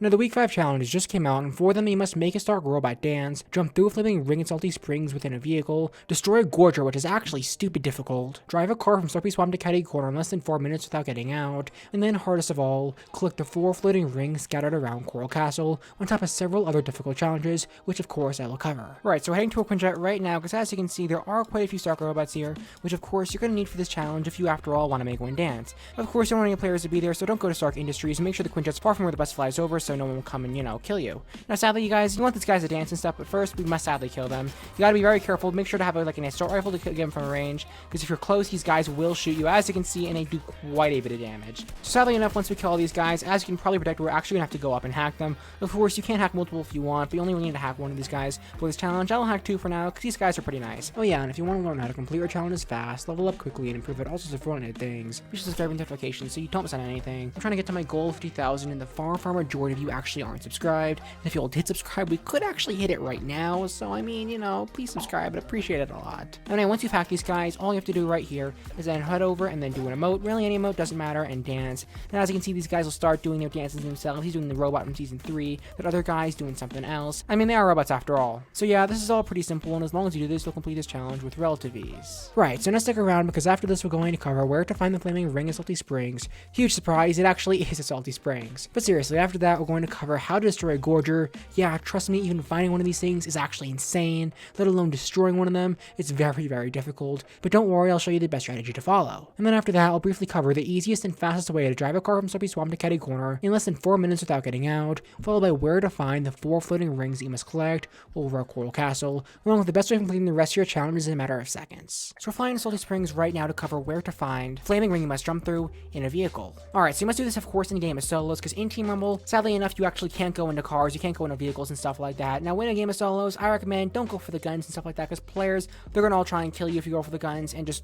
Now the week 5 challenges just came out, and for them you must make a Stark robot dance, jump through a flaming ring in salty springs within a vehicle, destroy a gorger, which is actually stupid difficult, drive a car from Slurpy swamp to Catty corner in less than 4 minutes without getting out, and then hardest of all, collect the 4 floating rings scattered around Coral Castle, on top of several other difficult challenges, which of course I will cover. Right, so we're heading to a Quinjet right now, because as you can see there are quite a few Stark robots here, which of course you're going to need for this challenge if you after all want to make one dance. Of course you don't want any players to be there, so don't go to Stark Industries and make sure the Quinjet's far from where the bus flies over so no one will come and, kill you. Now sadly you guys, you want these guys to dance and stuff, but first we must sadly kill them. You gotta be very careful, make sure to have like an assault rifle to get them from range, because if you're close these guys will shoot you, as you can see, and they do quite a bit of damage. So sadly enough, once we kill all these guys, as you can probably predict, we're actually gonna have to go up and hack them. Of course you can hack multiple if you want, but you only need to hack one of these guys for this challenge. I'll hack 2 for now, because these guys are pretty nice. Oh yeah, and if you want to learn how to complete your challenges fast, level up quickly, and improve at all sorts of Fortnite things, be sure to subscribe and notifications so you don't miss out on anything. I'm trying to get to my goal of 50,000, and the far majority of you actually aren't subscribed. And if you all did subscribe, we could actually hit it right now, so I mean, please subscribe, I'd appreciate it a lot. Anyway, once you've hacked these guys, all you have to do right here is then head over and then do an emote, really any emote, doesn't matter, and dance. And as you can see, these guys will start doing their dances themselves. He's doing the robot from season 3, that other guy's doing something else. I mean, they are robots after all. So yeah, this is all pretty simple, and as long as you do this, you'll complete this challenge with relative ease. Right, so now stick around, because after this we're going to cover where to find the flaming ring in Salty Springs. Huge surprise, it actually is at Salty Springs. But seriously, after that we're going to cover how to destroy a gorger. Yeah, trust me, even finding one of these things is actually insane, let alone destroying one of them. It's very difficult, but don't worry, I'll show you the best strategy to follow. And then after that, I'll briefly cover the easiest and fastest way to drive a car from Slurpy Swamp to Catty Corner in less than 4 minutes without getting out, followed by where to find the 4 floating rings that you must collect over at Coral Castle, along with the best way of completing the rest of your challenges in a matter of seconds. So we're flying to Salty Springs right now to cover where to find the flaming ring you must jump through in a vehicle. Alright, so you must do this of course in a game of solos, because in Team Rumble, sadly enough, you actually can't go into cars, you can't go into vehicles and stuff like that. Now in a game of solos, I recommend don't go for the guns and stuff like that, because players, they're gonna all try and kill you if you go for the guns and just,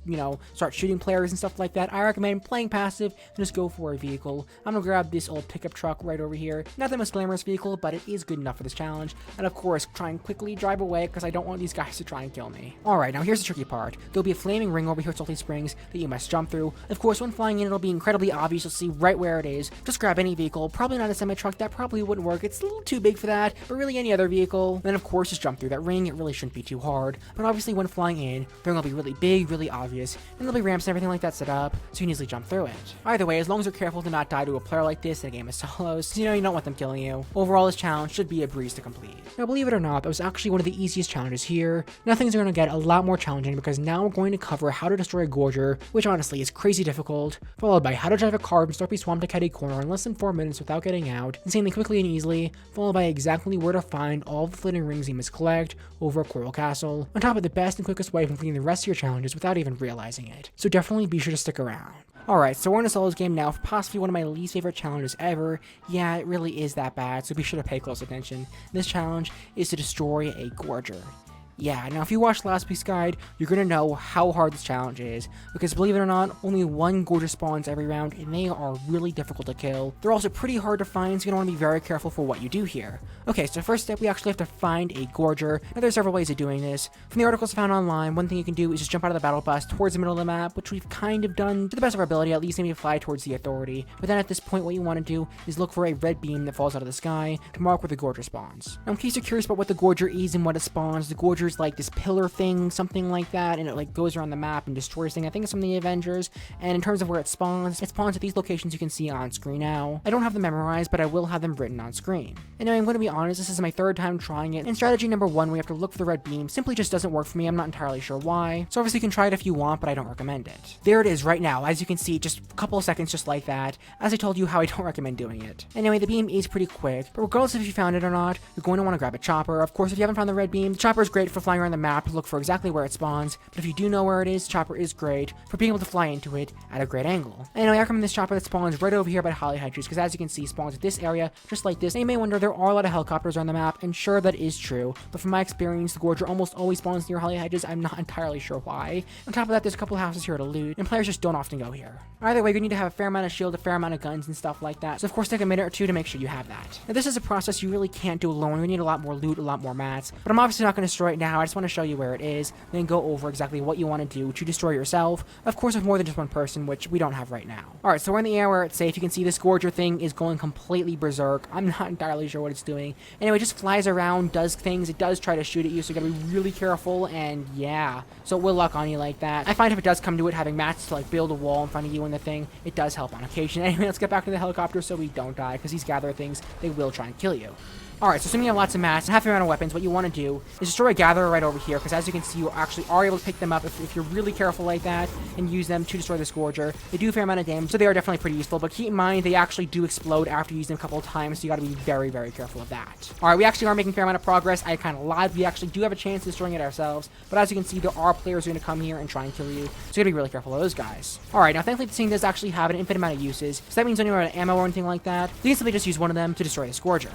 start shooting players and stuff like that. I recommend playing passive and just go for a vehicle. I'm gonna grab this old pickup truck right over here. Not the most glamorous vehicle, but it is good enough for this challenge. And of course, try and quickly drive away, because I don't want these guys to try and kill me. Alright, now here's the tricky part. There'll be a flaming ring over here at Salty Springs that you must jump through. Of course, when flying in, it'll be incredibly obvious. You'll see right where it is. Just grab any vehicle, probably not a semi-truck, that probably wouldn't work. It's a little too big for that, but really any other vehicle. Then of course, just jump through that ring. It really shouldn't be too hard, but obviously when flying in, they're gonna be really big, really obvious, and there'll be ramps and everything like that set up, so you can easily jump through it. Either way, as long as you're careful to not die to a player like this in a game of solos, you don't want them killing you. Overall, this challenge should be a breeze to complete. Now, believe it or not, that was actually one of the easiest challenges here. Now things are gonna get a lot more challenging, because now we're going to cover how to destroy a gorger, which honestly is crazy difficult, followed by how to drive a car from Slurpy Swamp to Catty Corner in less than 4 minutes without getting out, insanely quickly and easily, followed by exactly where to find all the floating rings you must collect over at Coral Castle, on top of the best and quickest way of completing the rest of your challenges without even realizing it. So definitely be sure to stick around. Alright, so we're in a solos game now for possibly one of my least favorite challenges ever. Yeah, it really is that bad, so be sure to pay close attention. This challenge is to destroy a gorger. Yeah, now if you watched last week's guide, you're gonna know how hard this challenge is, because believe it or not, only one gorger spawns every round, and they are really difficult to kill. They're also pretty hard to find, so you're gonna wanna be very careful for what you do here. Okay, so first step, we actually have to find a gorger. Now there's several ways of doing this. From the articles found online, one thing you can do is just jump out of the battle bus towards the middle of the map, which we've kind of done to the best of our ability, at least maybe fly towards the authority. But then at this point, what you wanna do is look for a red beam that falls out of the sky to mark where the gorger spawns. Now in case you're curious about what the gorger is and what it spawns, the gorger is like this pillar thing, something like that, and it like goes around the map and destroys things. I think it's from the Avengers. And in terms of where it spawns at these locations you can see on screen now. I don't have them memorized, but I will have them written on screen. Anyway, I'm going to be honest, this is my 3rd time trying it, and strategy number 1, we have to look for the red beam, simply just doesn't work for me. I'm not entirely sure why, so obviously you can try it if you want, but I don't recommend it. There it is right now, as you can see, just a couple of seconds just like that, as I told you how I don't recommend doing it. Anyway, the beam is pretty quick, but regardless if you found it or not, you're going to want to grab a chopper. Of course, if you haven't found the red beam, the chopper is great for flying around the map to look for exactly where it spawns, but if you do know where it is, chopper is great for being able to fly into it at a great angle. Anyway, I recommend this chopper that spawns right over here by Holly Hedges, because as you can see, spawns at this area, just like this. And you may wonder, there are a lot of helicopters on the map, and sure, that is true, but from my experience, the gorger almost always spawns near Holly Hedges. I'm not entirely sure why. On top of that, there's a couple houses here to loot, and players just don't often go here. Either way, you need to have a fair amount of shield, a fair amount of guns and stuff like that, so of course take a minute or two to make sure you have that. Now this is a process you really can't do alone. We need a lot more loot, a lot more mats, but I'm obviously not going to destroy it now. now I just want to show you where it is, then go over exactly what you want to do to destroy yourself, of course with more than just one person, which we don't have right now. Alright, so we're in the air where it's safe. You can see this gorger thing is going completely berserk. I'm not entirely sure what it's doing. Anyway, it just flies around, does things, it does try to shoot at you, so you gotta be really careful, and yeah, so it will lock on you like that. I find if it does come to it, having mats to like build a wall in front of you and the thing, it does help on occasion. Anyway, let's get back to the helicopter so we don't die, because these gather things, they will try and kill you. Alright, so assuming you have lots of mats and half the amount of weapons, what you want to do is destroy a gatherer right over here, because as you can see, you actually are able to pick them up if you're really careful like that and use them to destroy the Scourger. They do a fair amount of damage, so they are definitely pretty useful, but keep in mind, they actually do explode after you use them a couple of times, so you gotta be very, very careful of that. Alright, we actually are making a fair amount of progress. I kind of lied. We actually do have a chance of destroying it ourselves, but as you can see, there are players who are going to come here and try and kill you, so you gotta be really careful of those guys. Alright, now thankfully this thing does actually have an infinite amount of uses, so that means when you run out of ammo or anything like that, you can simply just use one of them to destroy the Scourger.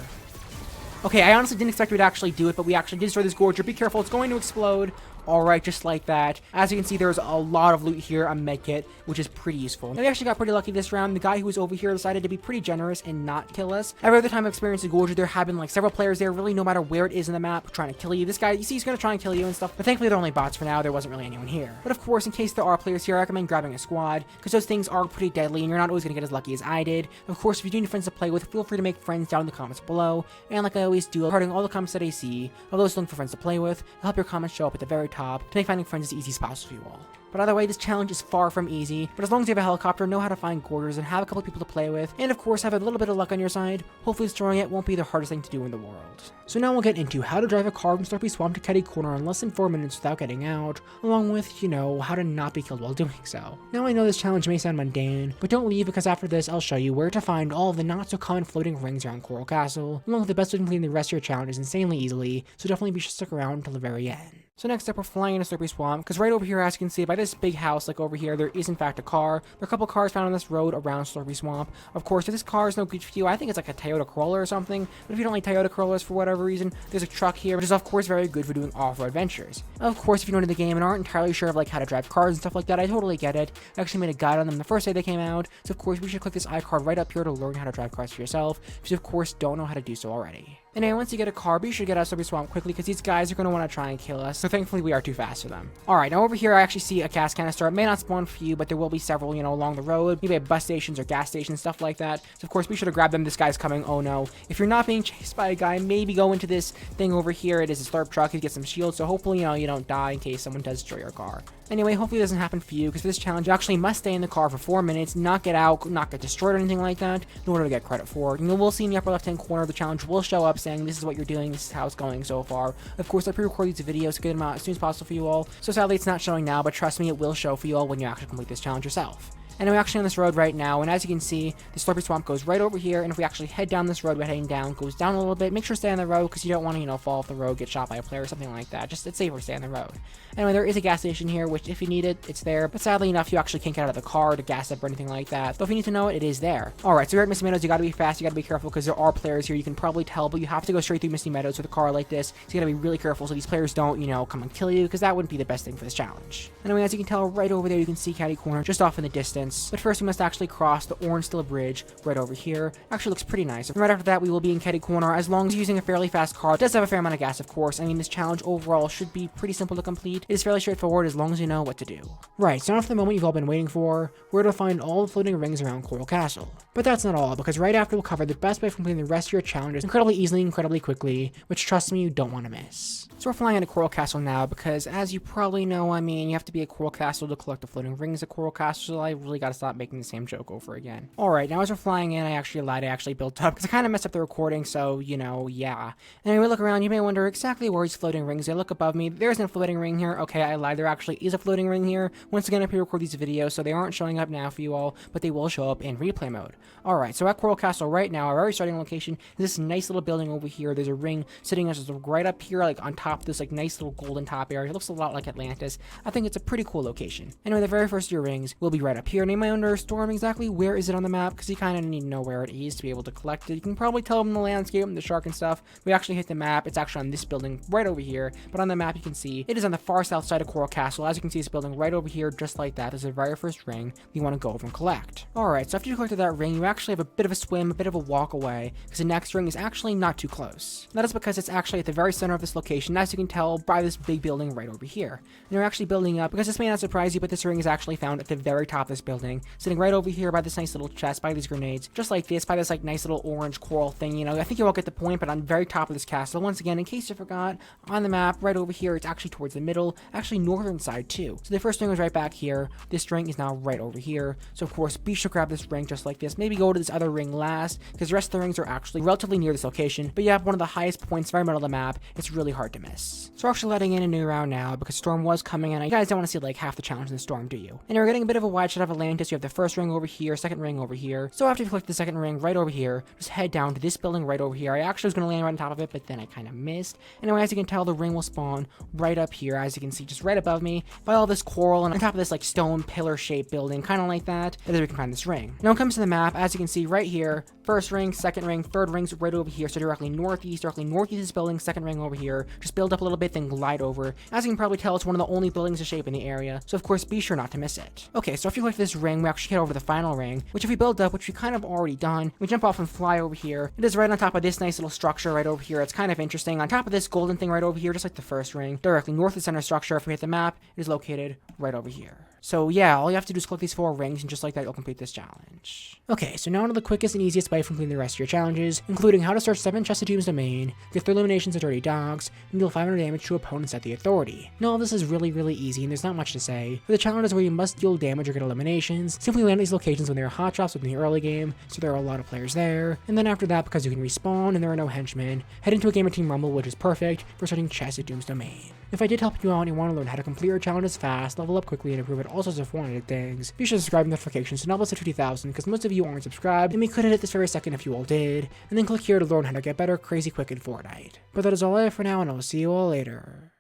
Okay, I honestly didn't expect we would actually do it, but we actually did destroy this gorger. Be careful, it's going to explode. Alright, just like that. As you can see, there's a lot of loot here, a medkit, which is pretty useful. And we actually got pretty lucky this round. The guy who was over here decided to be pretty generous and not kill us. Every other time I've experienced a gorger, there have been like several players there, really no matter where it is in the map, trying to kill you. This guy, you see, he's going to try and kill you and stuff, but thankfully they're only bots for now. There wasn't really anyone here. But of course, in case there are players here, I recommend grabbing a squad, because those things are pretty deadly, and you're not always going to get as lucky as I did. Of course, if you do need friends to play with, feel free to make friends down in the comments below. And like I always do, hearting all the comments that I see, of those looking for friends to play with, it'll help your comments show up at the very top to make finding friends as easy as possible for you all. But either way, this challenge is far from easy, but as long as you have a helicopter, know how to find gorgers, and have a couple people to play with, and of course have a little bit of luck on your side, hopefully destroying it won't be the hardest thing to do in the world. So now we'll get into how to drive a car from Slurpy Swamp to Catty Corner in less than 4 minutes without getting out, along with, you know, how to not be killed while doing so. Now I know this challenge may sound mundane, but don't leave, because after this I'll show you where to find all of the not so common floating rings around Coral Castle, along with the best way to complete the rest of your challenges insanely easily, so definitely be sure to stick around until the very end. So next up, we're flying into Slurpy Swamp, because right over here, as you can see, by this big house, like over here, there is in fact a car. There are a couple cars found on this road around Slurpy Swamp. Of course, if this car is no good for you, I think it's like a Toyota Corolla or something, but if you don't like Toyota Corollas for whatever reason, there's a truck here, which is of course very good for doing off-road adventures. Of course, if you're new to the game and aren't entirely sure of like how to drive cars and stuff like that, I totally get it. I actually made a guide on them the first day they came out, so of course, we should click this iCard right up here to learn how to drive cars for yourself, if you of course don't know how to do so already. Anyway, once you get a car, be sure to get out of Slurpy Swamp quickly, because these guys are going to want to try and kill us, so thankfully we are too fast for them. Alright, now over here I actually see a gas canister. It may not spawn for you, but there will be several, you know, along the road, maybe at bus stations or gas stations, stuff like that. So of course, be sure to grab them. This guy's coming. Oh no. If you're not being chased by a guy, maybe go into this thing over here. It is a slurp truck. You get some shields, so hopefully, you know, you don't die in case someone does destroy your car. Anyway, hopefully it doesn't happen for you, because for this challenge, you actually must stay in the car for 4 minutes, not get out, not get destroyed or anything like that, in order to get credit for it. And you will see in the upper left-hand corner, the challenge will show up saying, this is what you're doing, this is how it's going so far. Of course, I pre-record these videos to get them out as soon as possible for you all, so sadly it's not showing now, but trust me, it will show for you all when you actually complete this challenge yourself. And we're actually on this road right now, and as you can see, the Slurpy Swamp goes right over here, and if we actually head down this road, we're heading down, goes down a little bit. Make sure to stay on the road, because you don't want to, you know, fall off the road, get shot by a player or something like that. Just, it's safer to stay on the road. Anyway, there is a gas station here, which if you need it, it's there, but sadly enough, you actually can't get out of the car to gas up or anything like that. Though if you need to know it, it is there. Alright, so we're at Misty Meadows. You gotta be fast, you gotta be careful, because there are players here. You can probably tell, but you have to go straight through Misty Meadows with a car like this, so you gotta be really careful so these players don't, you know, come and kill you, because that wouldn't be the best thing for this challenge. Anyway, as you can tell, right over there, you can see Catty Corner, just off in the distance. But first, we must actually cross the orange steel bridge right over here. Actually looks pretty nice. And right after that, we will be in Catty Corner, as long as you're using a fairly fast car. It does have a fair amount of gas, of course. I mean, this challenge overall should be pretty simple to complete. It is fairly straightforward as long as you know what to do. Right, so now for the moment you've all been waiting for, where to find all the floating rings around Coral Castle. But that's not all, because right after we'll cover the best way of completing the rest of your challenges incredibly easily, incredibly quickly, which trust me, you don't want to miss. So we're flying into Coral Castle now, because as you probably know, I mean, you have to be at Coral Castle to collect the floating rings at Coral Castle, so I really gotta stop making the same joke over again. Alright, now as we're flying in, I actually lied, I actually built up, because I kind of messed up the recording, so, you know, yeah. And when we look around, you may wonder exactly where these floating rings. They look above me, there isn't a floating ring here. Okay, I lied, there actually is a floating ring here. Once again, I pre-record these videos, so they aren't showing up now for you all, but they will show up in replay mode. Alright, so at Coral Castle right now, our very starting location is this nice little building over here. There's a ring sitting just right up here, like on top of this like nice little golden top area. It looks a lot like Atlantis. I think it's a pretty cool location. Anyway, the very first of your rings will be right up here. here. Name my owner Storm. Exactly where is it on the map? Because you kind of need to know where it is to be able to collect it. You can probably tell them the landscape and the shark and stuff. We actually hit the map. It's actually on this building right over here. But on the map, you can see it is on the far south side of Coral Castle. As you can see, it's building right over here, just like that. There's the very first ring you want to go over and collect. Alright, so after you collected that ring, you actually have a bit of a swim, a bit of a walk away, because the next ring is actually not too close. That is because it's actually at the very center of this location, as you can tell by this big building right over here. And you're actually building up, because this may not surprise you, but this ring is actually found at the very top of this building, sitting right over here by this nice little chest, by these grenades, just like this, by this like nice little orange coral thing. You know, I think you all get the point, but on the very top of this castle, once again, in case you forgot, on the map, right over here, it's actually towards the middle, actually northern side too. So the first ring was right back here. This ring is now right over here. So of course, be sure to grab this ring just like this. Maybe go to this other ring last, because the rest of the rings are actually relatively near this location. But yeah, one of the highest points, very middle of the map. It's really hard to miss. So we're actually letting in a new round now, because Storm was coming in. You guys don't want to see like half the challenge in the Storm, do you? And you're getting a bit of a wide shot of Atlantis. You have the first ring over here, second ring over here. So after you collect the second ring right over here, just head down to this building right over here. I actually was going to land right on top of it, but then I kind of missed. Anyway, as you can tell, the ring will spawn right up here, as you can see, just right above me, by all this coral, and on top of this like stone pillar shaped building, kind of like that. That is where we can find this ring. Now it comes to the map, as you can see right here, first ring, second ring, third ring's right over here. So directly northeast of this building, second ring over here. Just build up a little bit, then glide over. As you can probably tell, it's one of the only buildings to shape in the area, so of course be sure not to miss it. Okay, so if you collect this ring, we actually head over to the final ring, which if we build up, which we kind of already done, we jump off and fly over here. It is right on top of this nice little structure right over here. It's kind of interesting. On top of this golden thing right over here, just like the first ring, directly north of the center structure, if we hit the map, it is located right over here. So yeah, all you have to do is collect these 4 rings, and just like that, you'll complete this challenge. Okay, so now on to the quickest and easiest way of completing the rest of your challenges, including how to search 7 chests of Doom's Domain, get 3 eliminations of Dirty Dogs, and deal 500 damage to opponents at the Authority. Now all this is really easy, and there's not much to say. For the challenges where you must deal damage or get eliminations, simply land these locations when there are hot drops within the early game, so there are a lot of players there. And then after that, because you can respawn and there are no henchmen, head into a game of Team Rumble, which is perfect for searching chests of Doom's Domain. If I did help you out and you want to learn how to complete your challenges fast, level up quickly, and improve at all sorts of Fortnite things, be sure to subscribe and notifications to help us to 50,000, because most of you aren't subscribed, and we could hit it this very second if you all did, and then click here to learn how to get better, crazy quick in Fortnite. But that is all I have for now, and I'll see you all later.